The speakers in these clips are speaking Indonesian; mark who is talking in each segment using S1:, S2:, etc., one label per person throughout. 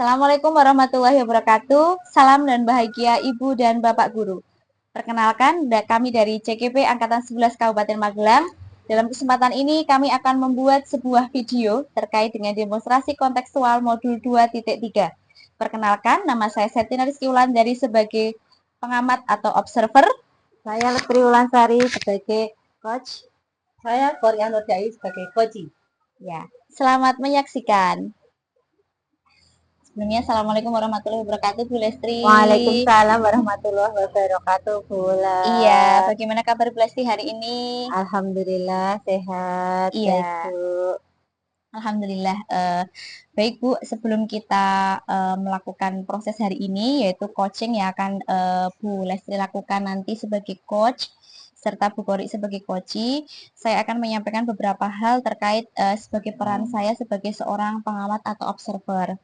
S1: Assalamualaikum warahmatullahi wabarakatuh. Salam dan bahagia Ibu dan Bapak Guru. Perkenalkan, kami dari CKP Angkatan 11 Kabupaten Magelang. Dalam kesempatan ini kami akan membuat sebuah video terkait dengan demonstrasi kontekstual modul 2.3. Perkenalkan, nama saya Septina Rizky Wulandari sebagai pengamat atau observer.
S2: Saya Lestri Wulansari sebagai coach. Saya Korea Nurdai sebagai coaching.
S1: Ya, selamat menyaksikan. Sebelumnya, Assalamualaikum warahmatullahi wabarakatuh, Bu Lestri.
S2: Waalaikumsalam warahmatullahi wabarakatuh, Bu.
S1: Iya, bagaimana kabar Bu Lestri hari ini?
S2: Alhamdulillah sehat.
S1: Iya.
S2: Baik, Bu.
S1: Alhamdulillah. Baik Bu, sebelum kita melakukan proses hari ini, yaitu coaching yang akan Bu Lestri lakukan nanti sebagai coach, serta Bu Kori sebagai coachee, saya akan menyampaikan beberapa hal terkait sebagai peran saya sebagai seorang pengamat atau observer.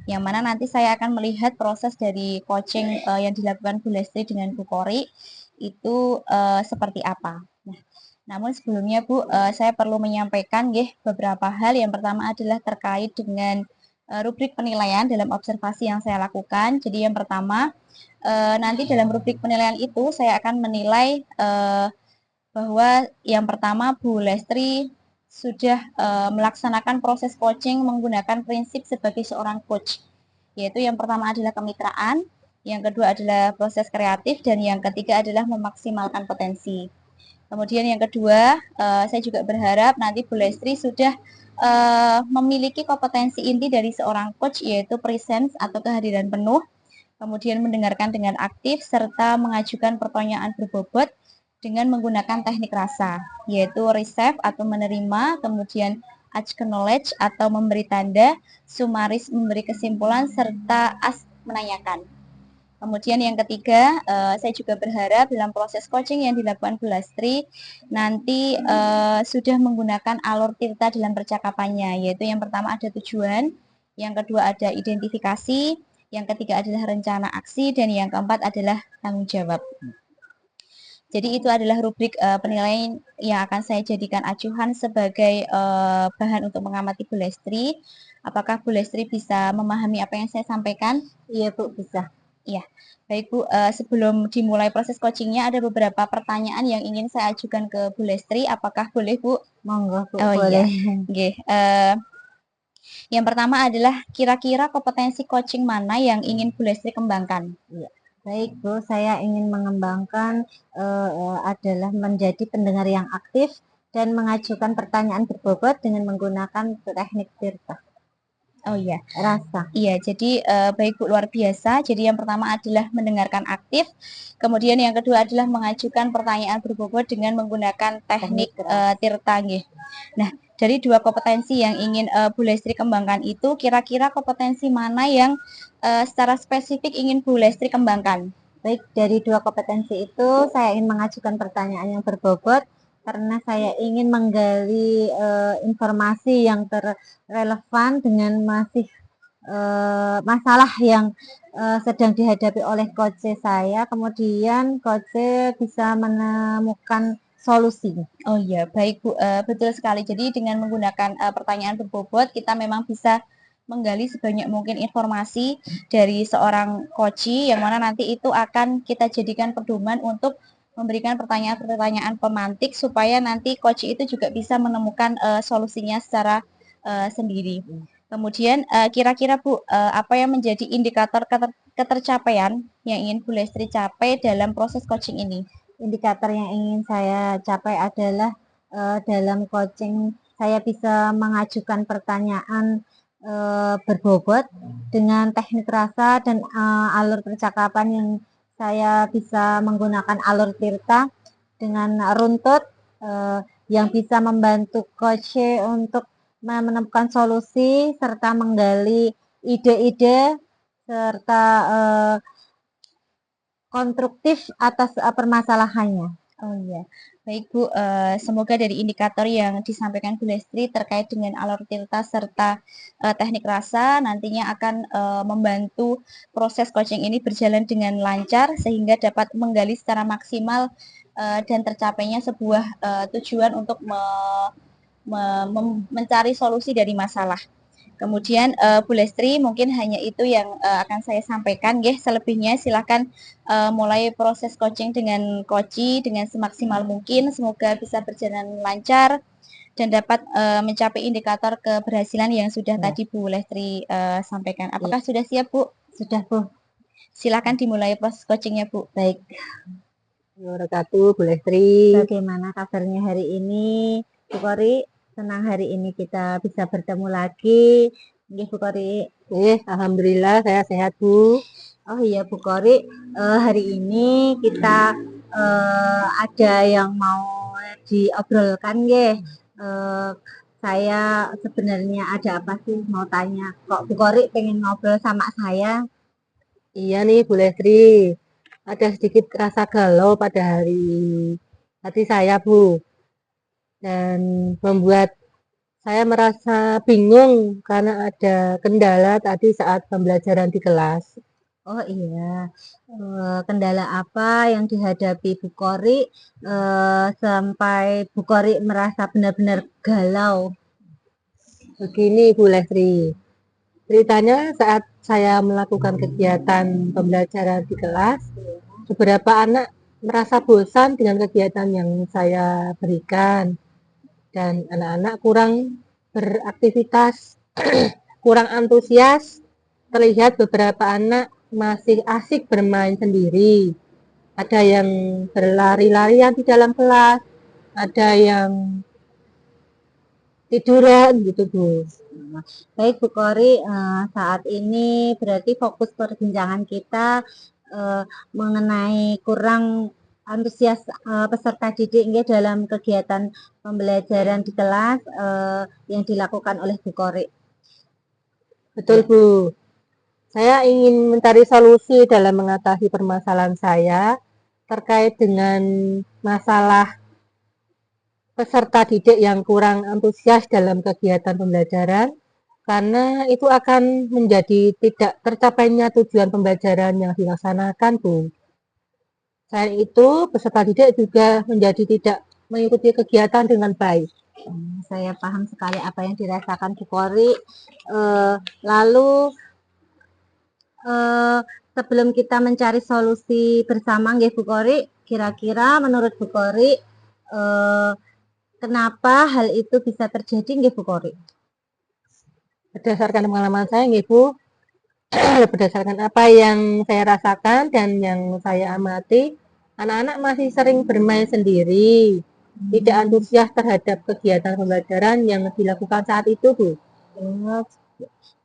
S1: Yang mana nanti saya akan melihat proses dari coaching yang dilakukan Bu Lestri dengan Bu Kori itu seperti apa. Namun sebelumnya Bu, saya perlu menyampaikan beberapa hal. Yang pertama adalah terkait dengan rubrik penilaian dalam observasi yang saya lakukan. Jadi yang pertama, nanti dalam rubrik penilaian itu saya akan menilai bahwa yang pertama Bu Lestri sudah melaksanakan proses coaching menggunakan prinsip sebagai seorang coach, yaitu yang pertama adalah kemitraan, yang kedua adalah proses kreatif, dan yang ketiga adalah memaksimalkan potensi. Kemudian yang kedua, saya juga berharap nanti Bu Lestri sudah memiliki kompetensi inti dari seorang coach, yaitu presence atau kehadiran penuh, kemudian mendengarkan dengan aktif, serta mengajukan pertanyaan berbobot dengan menggunakan teknik rasa, yaitu receive atau menerima, kemudian acknowledge atau memberi tanda, sumaris memberi kesimpulan, serta ask menanyakan. Kemudian yang ketiga, saya juga berharap dalam proses coaching yang dilakukan Bu Lestri nanti sudah menggunakan alur tirta dalam percakapannya, yaitu yang pertama ada tujuan, yang kedua ada identifikasi, yang ketiga adalah rencana aksi, dan yang keempat adalah tanggung jawab. Jadi itu adalah rubrik penilaian yang akan saya jadikan acuan sebagai bahan untuk mengamati Bu Lestri. Apakah Bu Lestri bisa memahami apa yang saya sampaikan?
S2: Iya Bu, bisa.
S1: Iya, baik Bu. Sebelum dimulai proses coachingnya ada beberapa pertanyaan yang ingin saya ajukan ke Bu Lestri. Apakah boleh Bu?
S2: Monggo Bu,
S1: boleh.
S2: Iya.
S1: Yang pertama adalah kira-kira kompetensi coaching mana yang ingin Bu Lestri kembangkan?
S2: Iya. Baik Bu, saya ingin mengembangkan adalah menjadi pendengar yang aktif dan mengajukan pertanyaan berbobot dengan menggunakan teknik tirta.
S1: Oh iya,
S2: Rasa.
S1: Iya, jadi baik Bu, luar biasa. Jadi yang pertama adalah mendengarkan aktif, kemudian yang kedua adalah mengajukan pertanyaan berbobot dengan menggunakan teknik tirta. Nah, dari dua kompetensi yang ingin Bu Lestri kembangkan itu, kira-kira kompetensi mana yang secara spesifik ingin Bu Lestri kembangkan?
S2: Baik, dari dua kompetensi itu saya ingin mengajukan pertanyaan yang berbobot karena saya ingin menggali informasi yang relevan dengan masalah yang sedang dihadapi oleh coach saya, kemudian coach bisa menemukan solusi.
S1: Oh iya, baik Bu, betul sekali. Jadi dengan menggunakan pertanyaan berbobot, kita memang bisa menggali sebanyak mungkin informasi dari seorang coachee, yang mana nanti itu akan kita jadikan pedoman untuk memberikan pertanyaan-pertanyaan pemantik supaya nanti coachee itu juga bisa menemukan solusinya secara sendiri. Kemudian kira-kira Bu, apa yang menjadi indikator ketercapaian yang ingin Bu Lestri capai dalam proses coaching ini?
S2: Indikator yang ingin saya capai adalah dalam coaching saya bisa mengajukan pertanyaan berbobot dengan teknik rasa dan alur percakapan yang saya bisa menggunakan alur tirta dengan runtut yang bisa membantu coach untuk menemukan solusi serta menggali ide-ide serta konstruktif atas permasalahannya.
S1: Oh iya, baik Bu. Semoga dari indikator yang disampaikan Bu Lestri terkait dengan alur tiltas serta teknik rasa nantinya akan membantu proses coaching ini berjalan dengan lancar sehingga dapat menggali secara maksimal dan tercapainya sebuah tujuan untuk mencari solusi dari masalah. Kemudian Bu Lestri mungkin hanya itu yang akan saya sampaikan nggih, selebihnya silahkan mulai proses coaching dengan coachi dengan semaksimal mungkin, semoga bisa berjalan lancar dan dapat mencapai indikator keberhasilan yang sudah tadi Bu Lestri sampaikan. Apakah sudah siap Bu?
S2: Sudah Bu.
S1: Silakan dimulai proses coachingnya Bu.
S2: Baik.
S3: Wabarakatuh, Bu Lestri.
S2: Bagaimana kabarnya hari ini, Bu Kori? Senang hari ini kita bisa bertemu lagi. Nggih, Bu Kori.
S3: Alhamdulillah saya sehat, Bu.
S2: Oh iya, Bu Kori, hari ini kita ada yang mau diobrolkan nggih. Saya sebenarnya ada apa sih mau tanya. Kok Bu Kori pengen ngobrol sama saya?
S3: Iya nih, Bu Lestri. Ada sedikit rasa galau pada hati saya, Bu. Dan membuat saya merasa bingung karena ada kendala tadi saat pembelajaran di kelas.
S2: Oh iya, kendala apa yang dihadapi Bu Kori sampai Bu Kori merasa benar-benar galau?
S3: Begini, Bu Lestri. Ceritanya saat saya melakukan kegiatan pembelajaran di kelas, beberapa anak merasa bosan dengan kegiatan yang saya berikan. Dan anak-anak kurang beraktivitas, kurang antusias. Terlihat beberapa anak masih asik bermain sendiri. Ada yang berlari-larian di dalam kelas, ada yang tiduran gitu, Bu.
S2: Baik Bu Kori, saat ini berarti fokus perbincangan kita mengenai kurang antusias peserta didik dalam kegiatan pembelajaran di kelas yang dilakukan oleh Bu Kori.
S3: Betul, Bu. Saya ingin mencari solusi dalam mengatasi permasalahan saya terkait dengan masalah peserta didik yang kurang antusias dalam kegiatan pembelajaran, karena itu akan menjadi tidak tercapainya tujuan pembelajaran yang dilaksanakan, Bu. Selain itu, peserta didik juga menjadi tidak mengikuti kegiatan dengan baik.
S2: Saya paham sekali apa yang dirasakan Bu Kori. Lalu sebelum kita mencari solusi bersama nggih Bu Kori, kira-kira menurut Bu Kori kenapa hal itu bisa terjadi nggih Bu Kori?
S3: Berdasarkan pengalaman saya nggih Bu, berdasarkan apa yang saya rasakan dan yang saya amati, anak-anak masih sering bermain sendiri, tidak antusias terhadap kegiatan pembelajaran yang dilakukan saat itu, Bu.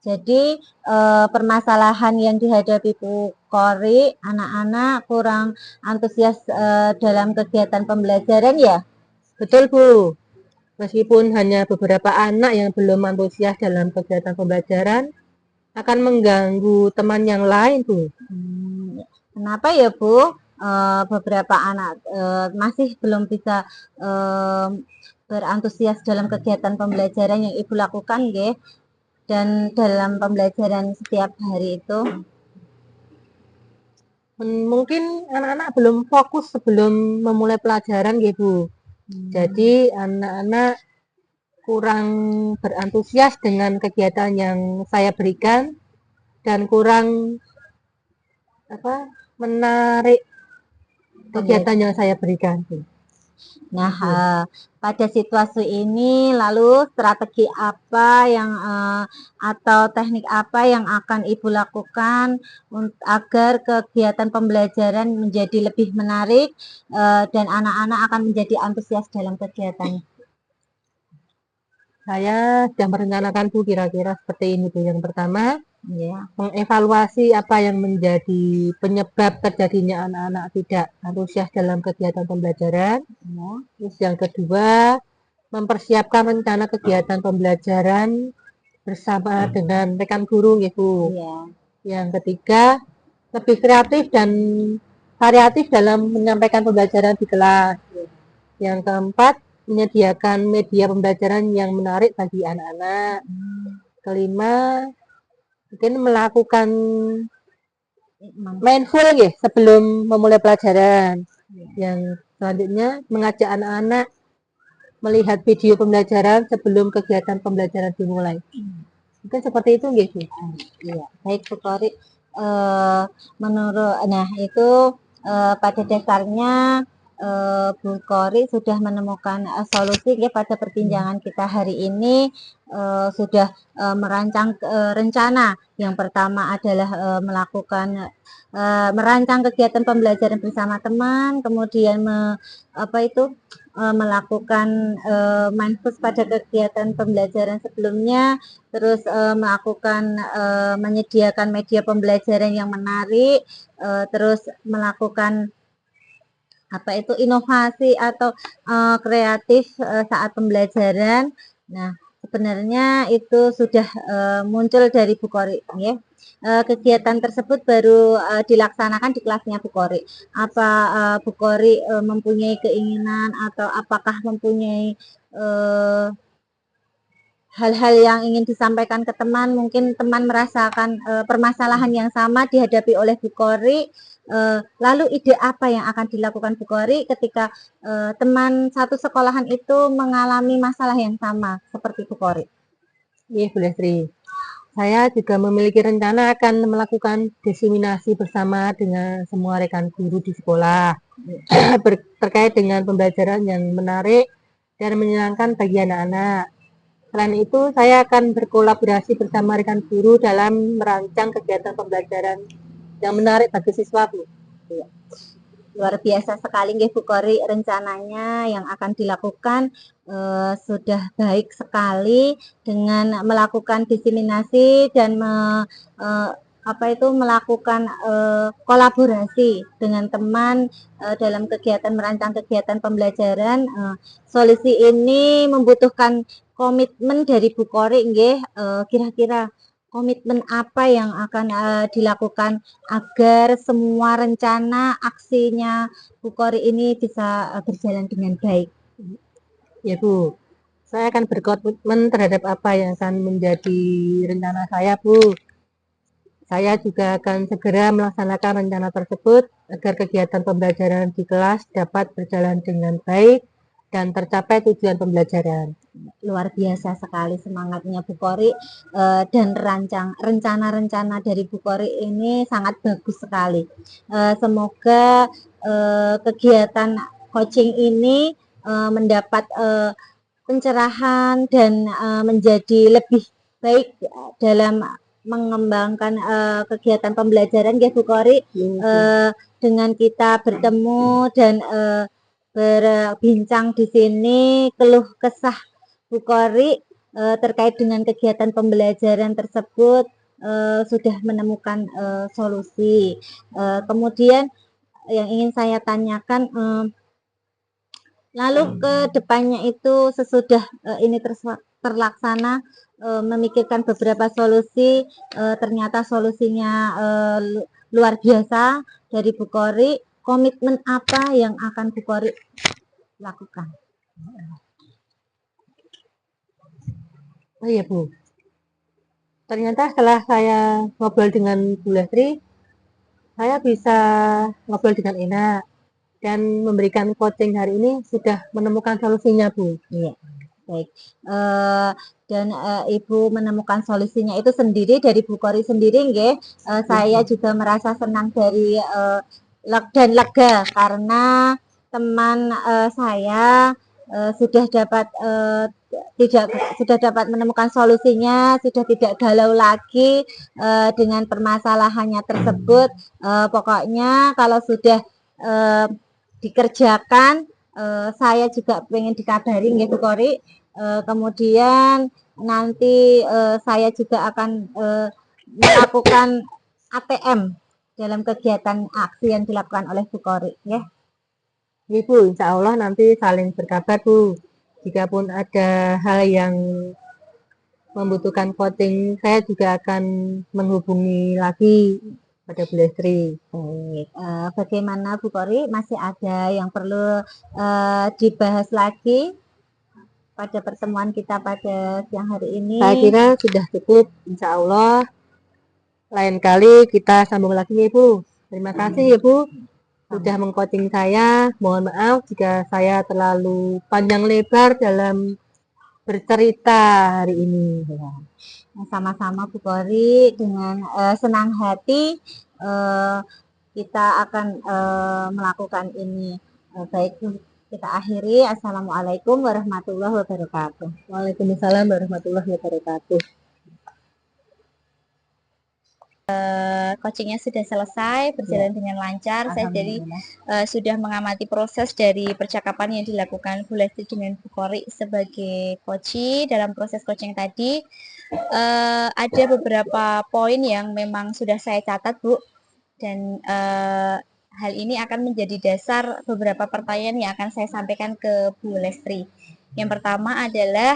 S2: Jadi permasalahan yang dihadapi Bu Kori, anak-anak kurang antusias dalam kegiatan pembelajaran ya?
S3: Betul, Bu. Meskipun hanya beberapa anak yang belum antusias dalam kegiatan pembelajaran, akan mengganggu teman yang lain, Bu.
S2: Kenapa ya, Bu? Beberapa anak masih belum bisa berantusias dalam kegiatan pembelajaran yang Ibu lakukan, nggih? Dan dalam pembelajaran setiap hari itu?
S3: Mungkin anak-anak belum fokus sebelum memulai pelajaran, nggih, Bu. Jadi anak-anak kurang berantusias dengan kegiatan yang saya berikan dan kurang menarik kegiatan yang saya berikan.
S2: Nah, pada situasi ini lalu strategi apa yang atau teknik apa yang akan Ibu lakukan agar kegiatan pembelajaran menjadi lebih menarik dan anak-anak akan menjadi antusias dalam kegiatan?
S3: Saya sudah merencanakan Bu kira-kira seperti ini Bu. Yang pertama, mengevaluasi apa yang menjadi penyebab terjadinya anak-anak tidak antusias dalam kegiatan pembelajaran. Terus yang kedua, mempersiapkan rencana kegiatan pembelajaran bersama dengan rekan guru gitu. Yang ketiga, lebih kreatif dan variatif dalam menyampaikan pembelajaran di kelas. Yang keempat, menyediakan media pembelajaran yang menarik bagi anak-anak. Kelima, mungkin melakukan mindful ya sebelum memulai pelajaran. Yang selanjutnya, mengajak anak-anak melihat video pembelajaran sebelum kegiatan pembelajaran dimulai. Mungkin seperti itu nggih, Bu.
S2: Iya, baik Bu Kori. Nah itu pada dasarnya Bu Kori sudah menemukan solusi ya pada perbincangan kita hari ini. Sudah merancang rencana. Yang pertama adalah merancang kegiatan pembelajaran bersama teman, kemudian melakukan mindfulness pada kegiatan pembelajaran sebelumnya, terus menyediakan media pembelajaran yang menarik, terus melakukan inovasi atau kreatif saat pembelajaran. Nah, sebenarnya itu sudah muncul dari Bu Kori, ya. Kegiatan tersebut baru dilaksanakan di kelasnya Bu Kori. Apa Bu Kori mempunyai keinginan atau apakah mempunyai hal-hal yang ingin disampaikan ke teman, mungkin teman merasakan permasalahan yang sama dihadapi oleh Bu Kori, lalu ide apa yang akan dilakukan Bu Kori ketika teman satu sekolahan itu mengalami masalah yang sama seperti Bu Kori?
S3: Iya, Bu Lestri. Saya juga memiliki rencana akan melakukan diseminasi bersama dengan semua rekan guru di sekolah terkait dengan pembelajaran yang menarik dan menyenangkan bagi anak-anak. Selain itu, saya akan berkolaborasi bersama rekan guru dalam merancang kegiatan pembelajaran yang menarik bagi siswa, Bu.
S2: Luar biasa sekali nggih Bu Kori, rencananya yang akan dilakukan sudah baik sekali dengan melakukan diseminasi dan melakukan kolaborasi dengan teman dalam kegiatan merancang kegiatan pembelajaran. Solusi ini membutuhkan komitmen dari Bu Kori nggih, kira-kira komitmen apa yang akan dilakukan agar semua rencana aksinya Bu Kori ini bisa berjalan dengan baik?
S3: Ya, Bu. Saya akan berkomitmen terhadap apa yang akan menjadi rencana saya, Bu. Saya juga akan segera melaksanakan rencana tersebut agar kegiatan pembelajaran di kelas dapat berjalan dengan baik dan tercapai tujuan pembelajaran.
S2: Luar biasa sekali semangatnya Bu Kori, dan rencana-rencana dari Bu Kori ini sangat bagus sekali. Semoga kegiatan coaching ini mendapat pencerahan dan menjadi lebih baik dalam mengembangkan kegiatan pembelajaran ya Bu Kori. Dengan kita bertemu dan berbincang di sini keluh kesah Bu Kori terkait dengan kegiatan pembelajaran tersebut sudah menemukan solusi. Kemudian yang ingin saya tanyakan, lalu ke depannya itu sesudah ini terlaksana, memikirkan beberapa solusi, ternyata solusinya luar biasa dari Bu Kori. Komitmen apa yang akan Bu Kori lakukan?
S3: Oh iya, Bu. Ternyata setelah saya ngobrol dengan Bu Lestri, saya bisa ngobrol dengan enak dan memberikan coaching hari ini sudah menemukan solusinya, Bu.
S2: Iya, baik. Dan Ibu menemukan solusinya itu sendiri dari Bu Kori sendiri, nggih. Saya juga merasa senang dari dan lega karena teman saya sudah dapat menemukan solusinya, sudah tidak galau lagi dengan permasalahannya tersebut. Pokoknya kalau sudah dikerjakan, saya juga pengen dikabari nggih Bu Kori. Kemudian nanti saya juga akan melakukan ATM dalam kegiatan aksi yang dilakukan oleh Bu Kori, ya.
S3: Ini, Bu, insya Allah nanti saling berkabar, Bu. Jika pun ada hal yang membutuhkan coaching, saya juga akan menghubungi lagi. pada Bu Lestri.
S2: Baik, bagaimana Bu Kori? Masih ada yang perlu dibahas lagi pada pertemuan kita pada siang hari ini?
S3: Saya kira sudah cukup, insya Allah. Lain kali kita sambung lagi ya Bu. Terima kasih ya Bu sudah mengcoaching saya. Mohon maaf jika saya terlalu panjang lebar dalam bercerita hari ini.
S2: Sama-sama Bu Kori, dengan senang hati kita akan melakukan ini. Baik, kita akhiri. Assalamualaikum warahmatullahi wabarakatuh.
S3: Waalaikumsalam warahmatullahi wabarakatuh.
S1: Coachingnya sudah selesai, berjalan dengan lancar. Saya jadi
S2: Alhamdulillah.
S1: sudah mengamati proses dari percakapan yang dilakukan Bu Lesti dengan Bu Kori sebagai coachee. Dalam proses coaching tadi ada beberapa poin yang memang sudah saya catat Bu, dan hal ini akan menjadi dasar beberapa pertanyaan yang akan saya sampaikan ke Bu Lestri. Yang pertama adalah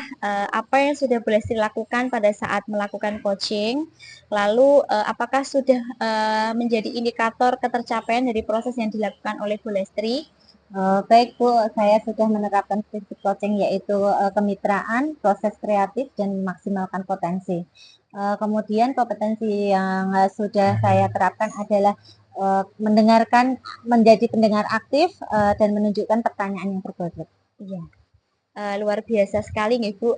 S1: apa yang sudah Bu Lestri lakukan pada saat melakukan coaching, lalu apakah sudah menjadi indikator ketercapaian dari proses yang dilakukan oleh Bu Lestri.
S2: Baik Bu, saya sudah menerapkan prinsip coaching yaitu kemitraan, proses kreatif, dan memaksimalkan potensi. Kemudian kompetensi yang sudah saya terapkan adalah mendengarkan, menjadi pendengar aktif, dan menunjukkan pertanyaan yang berbobot.
S1: Iya. Luar biasa sekali nih Bu.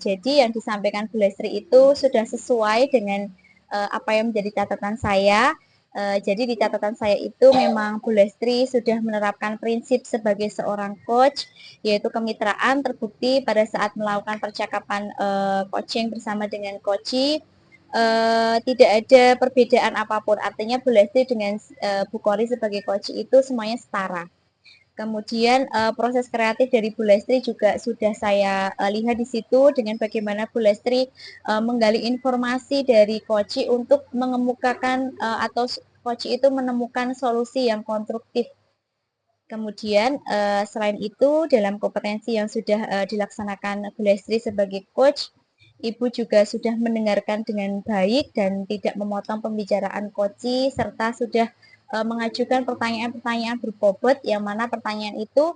S1: Jadi yang disampaikan Bu Lestri itu sudah sesuai dengan apa yang menjadi catatan saya. Jadi di catatan saya itu memang Bu Lestri sudah menerapkan prinsip sebagai seorang coach, yaitu kemitraan terbukti pada saat melakukan percakapan coaching bersama dengan coachee. Tidak ada perbedaan apapun. Artinya Bu Lestri dengan Bu Kori sebagai coachee itu semuanya setara. Kemudian proses kreatif dari Bu Lestri juga sudah saya lihat di situ dengan bagaimana Bu Lestri menggali informasi dari coachee untuk mengemukakan atau coachee itu menemukan solusi yang konstruktif. Kemudian selain itu dalam kompetensi yang sudah dilaksanakan Bu Lestri sebagai coach, Ibu juga sudah mendengarkan dengan baik dan tidak memotong pembicaraan coachee serta sudah mengajukan pertanyaan-pertanyaan berbobot yang mana pertanyaan itu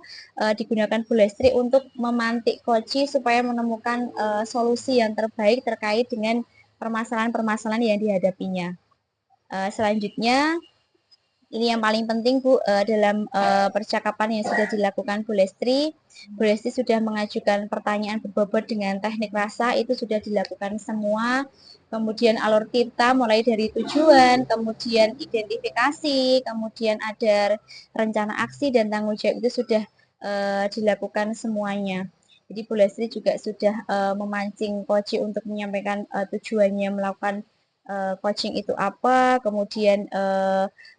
S1: digunakan Bu Lestri untuk memantik coachee supaya menemukan solusi yang terbaik terkait dengan permasalahan-permasalahan yang dihadapinya. Selanjutnya, ini yang paling penting Bu, dalam percakapan yang sudah dilakukan Bu Lestri sudah mengajukan pertanyaan berbobot dengan teknik rasa, itu sudah dilakukan semua. Kemudian alur kita mulai dari tujuan, kemudian identifikasi, kemudian ada rencana aksi dan tanggung jawab itu sudah dilakukan semuanya. Jadi Bu Lestri juga sudah memancing coachee untuk menyampaikan tujuannya melakukan coaching itu apa, kemudian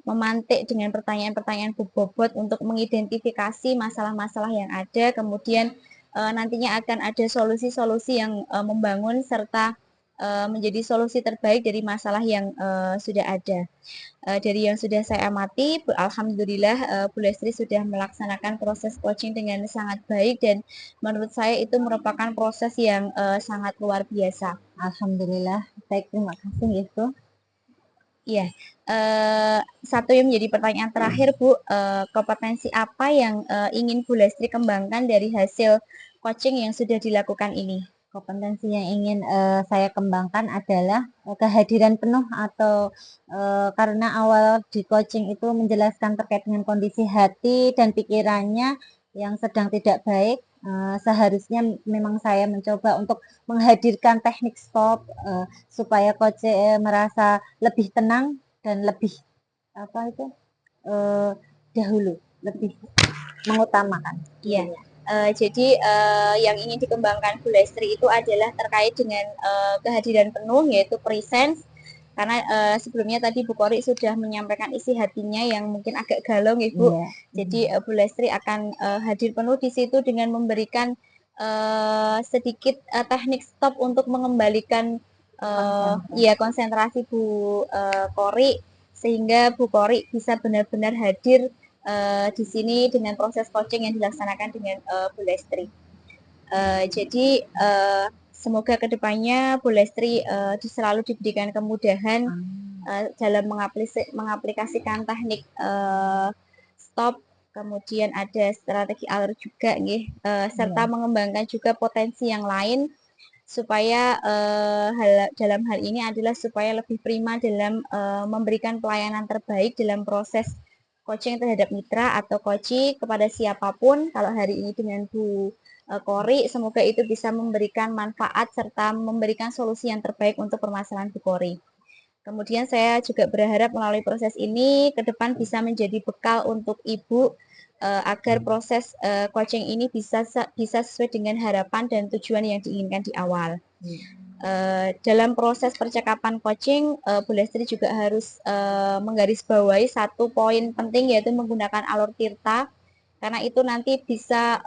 S1: memantik dengan pertanyaan-pertanyaan berbobot untuk mengidentifikasi masalah-masalah yang ada, kemudian nantinya akan ada solusi-solusi yang membangun serta menjadi solusi terbaik dari masalah yang sudah ada. Dari yang sudah saya amati, alhamdulillah Bu Lestri sudah melaksanakan proses coaching dengan sangat baik dan menurut saya itu merupakan proses yang sangat luar biasa.
S2: Alhamdulillah. Baik, terima kasih Ibu.
S1: Iya, satu yang menjadi pertanyaan terakhir Bu, kompetensi apa yang ingin Bu Lestri kembangkan dari hasil coaching yang sudah dilakukan ini?
S2: Kompetensi yang ingin saya kembangkan adalah kehadiran penuh atau karena awal di coaching itu menjelaskan terkait dengan kondisi hati dan pikirannya yang sedang tidak baik. Seharusnya memang saya mencoba untuk menghadirkan teknik stop supaya coach merasa lebih tenang dan lebih apa itu dahulu lebih mengutamakan.
S1: Iya. Jadi yang ingin dikembangkan Bu Lestri itu adalah terkait dengan kehadiran penuh yaitu presence, karena sebelumnya tadi Bu Kori sudah menyampaikan isi hatinya yang mungkin agak galau ya Bu.
S2: Iya.
S1: Jadi Bu Lestri akan hadir penuh di situ dengan memberikan sedikit teknik stop untuk mengembalikan konsentrasi Bu Kori sehingga Bu Kori bisa benar-benar hadir di sini dengan proses coaching yang dilaksanakan dengan Bu Lestri. Jadi semoga kedepannya Bu Lestri selalu diberikan kemudahan dalam mengaplikasikan teknik stop, kemudian ada strategi alur juga nggih, serta mengembangkan juga potensi yang lain supaya dalam hal ini adalah supaya lebih prima dalam memberikan pelayanan terbaik dalam proses coaching terhadap mitra atau coaching kepada siapapun. Kalau hari ini dengan Bu Kori, semoga itu bisa memberikan manfaat serta memberikan solusi yang terbaik untuk permasalahan Bu Kori. Kemudian saya juga berharap melalui proses ini ke depan bisa menjadi bekal untuk Ibu agar proses coaching ini bisa sesuai dengan harapan dan tujuan yang diinginkan di awal. Dalam proses percakapan coaching, Bu Lestri juga harus menggarisbawahi satu poin penting, yaitu menggunakan alur tirta, karena itu nanti bisa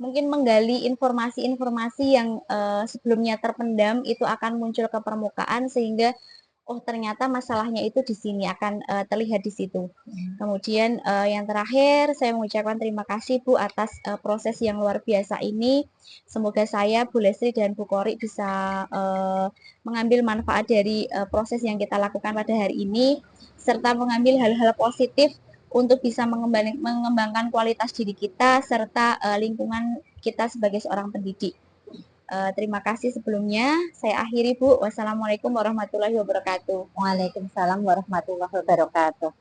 S1: mungkin menggali informasi-informasi yang sebelumnya terpendam itu akan muncul ke permukaan, sehingga oh ternyata masalahnya itu di sini akan terlihat di situ. Kemudian yang terakhir saya mengucapkan terima kasih Bu atas proses yang luar biasa ini. Semoga saya, Bu Lestri dan Bu Kori bisa mengambil manfaat dari proses yang kita lakukan pada hari ini, serta mengambil hal-hal positif untuk bisa mengembangkan kualitas diri kita serta lingkungan kita sebagai seorang pendidik. Terima kasih sebelumnya. Saya akhiri Bu. Wassalamualaikum warahmatullahi wabarakatuh.
S2: Waalaikumsalam warahmatullahi wabarakatuh.